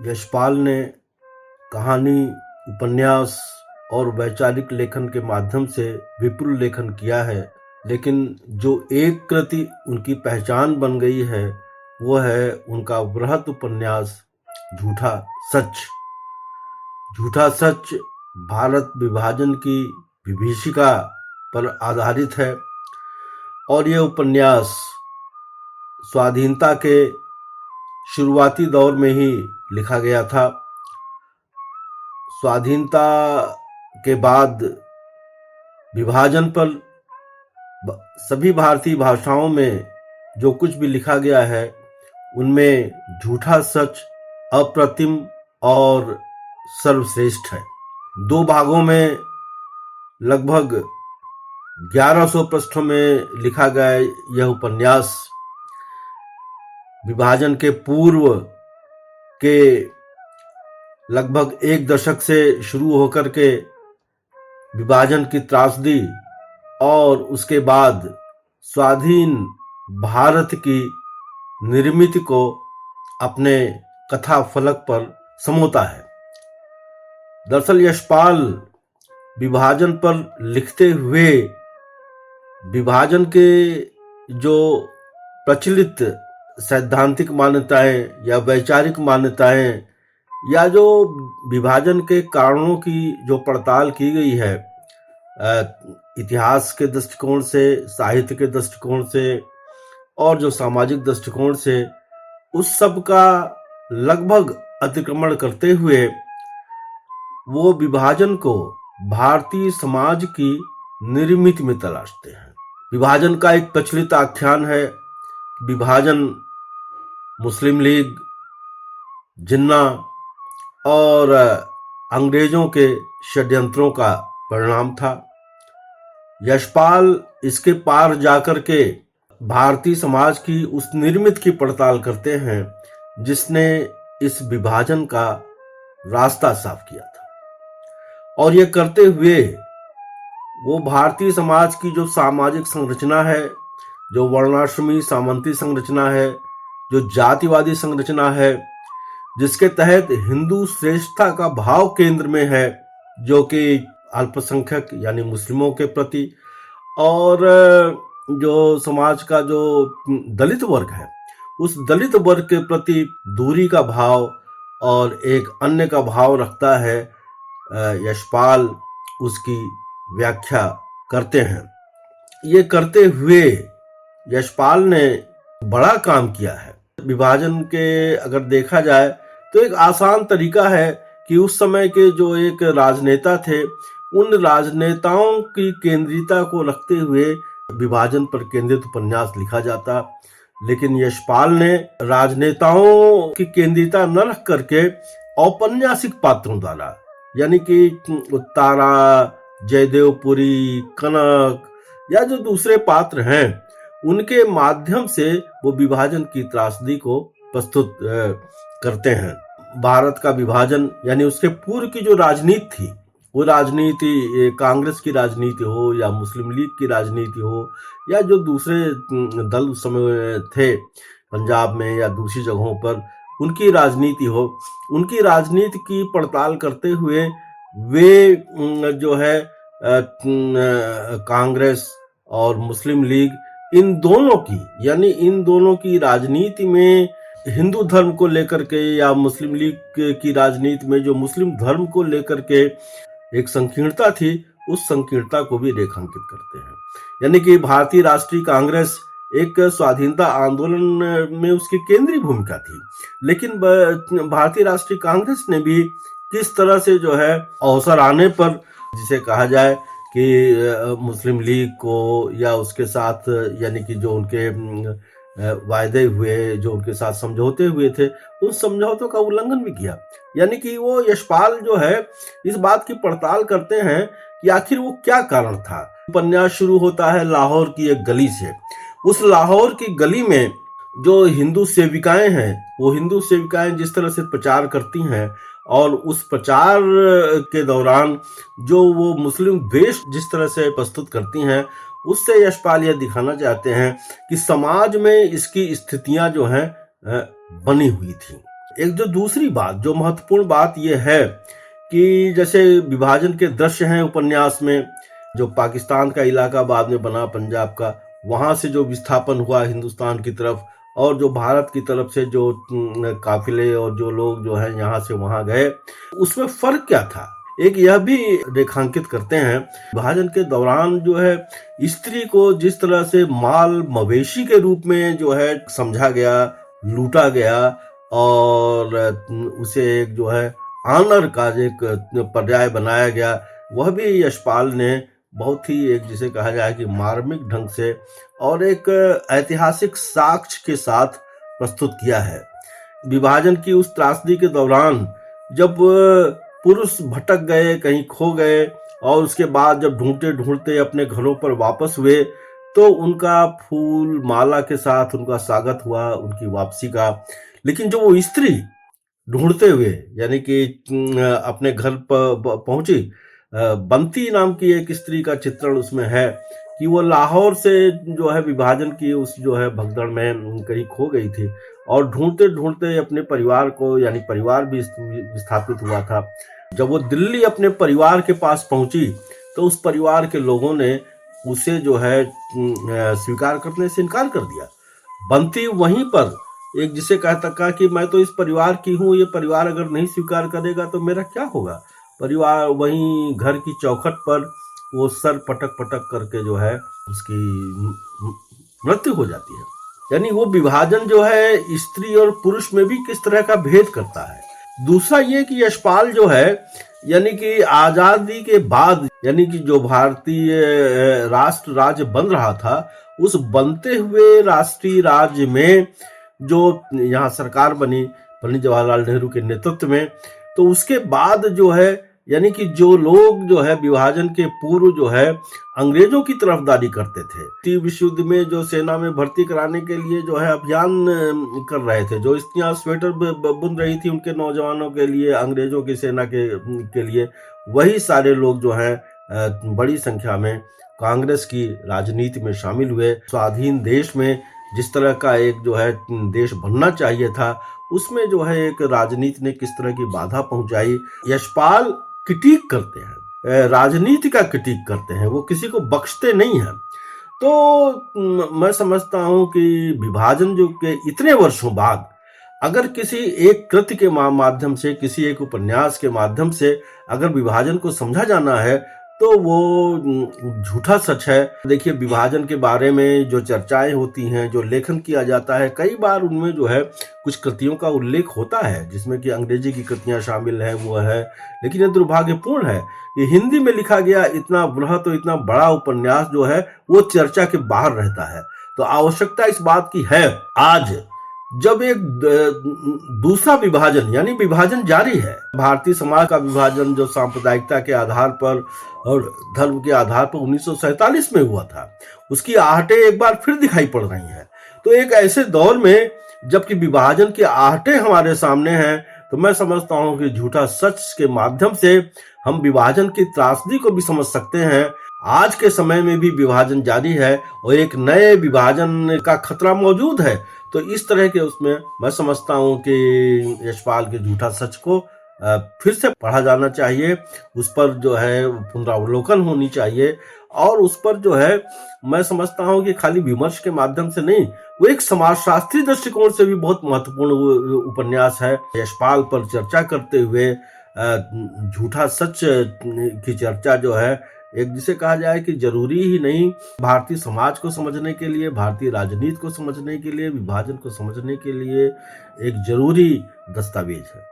यशपाल ने कहानी, उपन्यास और वैचारिक लेखन के माध्यम से विपुल लेखन किया है, लेकिन जो एक कृति उनकी पहचान बन गई है वो है उनका बृहत उपन्यास झूठा सच। झूठा सच भारत विभाजन की विभीषिका पर आधारित है और यह उपन्यास स्वाधीनता के शुरुआती दौर में ही लिखा गया था। स्वाधीनता के बाद विभाजन पर सभी भारतीय भाषाओं में जो कुछ भी लिखा गया है उनमें झूठा सच अप्रतिम और सर्वश्रेष्ठ है। 2 भागों में लगभग 1100 पृष्ठों में लिखा गया यह उपन्यास विभाजन के पूर्व के लगभग 1 दशक से शुरू होकर के विभाजन की त्रासदी और उसके बाद स्वाधीन भारत की निर्मिति को अपने कथा फलक पर समोता है। दरअसल यशपाल विभाजन पर लिखते हुए विभाजन के जो प्रचलित सैद्धांतिक मान्यताएं या वैचारिक मान्यताएं या जो विभाजन के कारणों की जो पड़ताल की गई है इतिहास के दृष्टिकोण से, साहित्य के दृष्टिकोण से और जो सामाजिक दृष्टिकोण से, उस सब का लगभग अतिक्रमण करते हुए वो विभाजन को भारतीय समाज की निर्मित में तलाशते हैं। विभाजन का एक प्रचलित आख्यान है, विभाजन मुस्लिम लीग, जिन्ना और अंग्रेजों के षड्यंत्रों का परिणाम था। यशपाल इसके पार जाकर के भारतीय समाज की उस निर्मित की पड़ताल करते हैं जिसने इस विभाजन का रास्ता साफ किया था, और ये करते हुए वो भारतीय समाज की जो सामाजिक संरचना है, जो वर्णाश्रमी सामंती संरचना है, जो जातिवादी संरचना है, जिसके तहत हिंदू श्रेष्ठता का भाव केंद्र में है, जो कि अल्पसंख्यक यानी मुस्लिमों के प्रति, और जो समाज का जो दलित वर्ग है उस दलित वर्ग के प्रति दूरी का भाव और एक अन्य का भाव रखता है, यशपाल उसकी व्याख्या करते हैं। ये करते हुए यशपाल ने बड़ा काम किया है। विभाजन के अगर देखा जाए तो एक आसान तरीका है कि उस समय के जो एक राजनेता थे उन राजनेताओं की केंद्रीयता को रखते हुए विभाजन पर केंद्रित उपन्यास लिखा जाता, लेकिन यशपाल ने राजनेताओं की केंद्रीयता न रख करके औपन्यासिक पात्रों द्वारा, यानी कि तारा, जयदेवपुरी, कनक या जो दूसरे पात्र हैं उनके माध्यम से वो विभाजन की त्रासदी को प्रस्तुत करते हैं। भारत का विभाजन यानी उसके पूर्व की जो राजनीति थी, वो राजनीति कांग्रेस की राजनीति हो या मुस्लिम लीग की राजनीति हो या जो दूसरे दल उस समय थे पंजाब में या दूसरी जगहों पर उनकी राजनीति हो, उनकी राजनीति की पड़ताल करते हुए वे जो है कांग्रेस और मुस्लिम लीग इन दोनों की, यानी इन दोनों की राजनीति में हिंदू धर्म को लेकर के या मुस्लिम लीग की राजनीति में जो मुस्लिम धर्म को लेकर के एक संकीर्णता थी, उस संकीर्णता को भी रेखांकित करते हैं। यानी कि भारतीय राष्ट्रीय कांग्रेस एक स्वाधीनता आंदोलन में उसकी केंद्रीय भूमिका थी, लेकिन भारतीय राष्ट्रीय कांग्रेस ने भी किस तरह से जो है अवसर आने पर, जिसे कहा जाए कि मुस्लिम लीग को या उसके साथ यानी कि जो उनके वायदे हुए, जो उनके साथ समझौते हुए थे, उन समझौतों का उल्लंघन भी किया। यानी कि वो यशपाल जो है इस बात की पड़ताल करते हैं कि आखिर वो क्या कारण था। उपन्यास शुरू होता है लाहौर की एक गली से। उस लाहौर की गली में जो हिंदू सेविकाएं हैं, वो हिंदू सेविकाएं जिस तरह से प्रचार करती हैं और उस प्रचार के दौरान जो वो मुस्लिम द्वेष जिस तरह से प्रस्तुत करती हैं, उससे यशपाल यह दिखाना चाहते हैं कि समाज में इसकी स्थितियां जो हैं बनी हुई थी। एक जो दूसरी बात, जो महत्वपूर्ण बात ये है कि जैसे विभाजन के दृश्य हैं उपन्यास में, जो पाकिस्तान का इलाका बाद में बना पंजाब का, वहां से जो विस्थापन हुआ हिंदुस्तान की तरफ, और जो भारत की तरफ से जो काफिले और जो लोग जो है यहाँ से वहां गए, उसमें फर्क क्या था? एक यह भी रेखांकित करते हैं, विभाजन के दौरान जो है स्त्री को जिस तरह से माल मवेशी के रूप में जो है समझा गया, लूटा गया, और उसे एक जो है आनर का एक पर्याय बनाया गया, वह भी यशपाल ने बहुत ही एक जिसे कहा जाए कि मार्मिक ढंग से और एक ऐतिहासिक साक्ष्य के साथ प्रस्तुत किया है। विभाजन की उस त्रासदी के दौरान जब पुरुष भटक गए, कहीं खो गए, और उसके बाद जब ढूंढते ढूंढते अपने घरों पर वापस हुए, तो उनका फूल माला के साथ उनका स्वागत हुआ, उनकी वापसी का। लेकिन जो वो स्त्री ढूंढते हुए यानी कि अपने घर पर पहुंची, बंती नाम की एक स्त्री का चित्रण उसमें है कि वो लाहौर से जो है विभाजन की उस जो है भगदड़ में कहीं खो गई थी, और ढूंढते ढूंढते अपने परिवार को, यानी परिवार भी विस्थापित हुआ था। जब वो दिल्ली अपने परिवार के पास पहुंची, तो उस परिवार के लोगों ने उसे जो है स्वीकार करने से इनकार कर दिया। बंती वहीं पर एक जिसे कहता कहा कि मैं तो इस परिवार की हूँ, ये परिवार अगर नहीं स्वीकार करेगा तो मेरा क्या होगा। परिवार वहीं घर की चौखट पर वो सर पटक पटक करके जो है उसकी मृत्यु हो जाती है। यानी वो विभाजन जो है स्त्री और पुरुष में भी किस तरह का भेद करता है। दूसरा ये कि यशपाल जो है, यानी कि आजादी के बाद, यानी कि जो भारतीय राष्ट्र राज्य बन रहा था, उस बनते हुए राष्ट्रीय राज्य में जो यहाँ सरकार बनी पंडित जवाहरलाल नेहरू के नेतृत्व में, तो उसके बाद जो है यानी कि जो लोग जो है विभाजन के पूर्व जो है अंग्रेजों की तरफदारी करते थे, द्वितीय विश्व युद्ध में जो सेना में भर्ती कराने के लिए जो है अभियान कर रहे थे, जो स्त्रियां स्वेटर बुन रही थी उनके नौजवानों के लिए, अंग्रेजों की सेना के लिए, वही सारे लोग जो है बड़ी संख्या में कांग्रेस की राजनीति में शामिल हुए। स्वाधीन देश में जिस तरह का एक जो है देश बनना चाहिए था, उसमें जो है एक राजनीति ने किस तरह की बाधा पहुंचाई। यशपाल क्रिटिक करते हैं, राजनीति का क्रिटिक करते हैं, वो किसी को बख्शते नहीं हैं। तो मैं समझता हूं कि विभाजन जो के इतने वर्षों बाद अगर किसी एक कृति के माध्यम से, किसी एक उपन्यास के माध्यम से अगर विभाजन को समझा जाना है, तो वो झूठा सच है। देखिए, विभाजन के बारे में जो चर्चाएं होती हैं, जो लेखन किया जाता है, कई बार उनमें जो है कुछ कृतियों का उल्लेख होता है जिसमें कि अंग्रेजी की कृतियां शामिल हैं, वो है। लेकिन ये दुर्भाग्यपूर्ण है कि हिंदी में लिखा गया इतना बृहत और इतना बड़ा उपन्यास जो है वो चर्चा के बाहर रहता है। तो आवश्यकता इस बात की है, आज जब एक दूसरा विभाजन यानी विभाजन जारी है, भारतीय समाज का विभाजन जो सांप्रदायिकता के आधार पर और धर्म के आधार पर 1947 में हुआ था, उसकी आहटें एक बार फिर दिखाई पड़ रही हैं। तो एक ऐसे दौर में जबकि विभाजन की आहटें हमारे सामने हैं, तो मैं समझता हूं कि झूठा सच के माध्यम से हम विभाजन की त्रासदी को भी समझ सकते हैं। आज के समय में भी विभाजन जारी है और एक नए विभाजन का खतरा मौजूद है। तो इस तरह के उसमें मैं समझता हूं कि यशपाल के झूठा सच को फिर से पढ़ा जाना चाहिए, उस पर जो है पुनरावलोकन होनी चाहिए, और उस पर जो है मैं समझता हूं कि खाली विमर्श के माध्यम से नहीं, वो एक समाजशास्त्री दृष्टिकोण से भी बहुत महत्वपूर्ण उपन्यास है। यशपाल पर चर्चा करते हुए झूठा सच की चर्चा जो है, एक जिसे कहा जाए कि जरूरी ही नहीं, भारतीय समाज को समझने के लिए, भारतीय राजनीति को समझने के लिए, विभाजन को समझने के लिए एक जरूरी दस्तावेज है।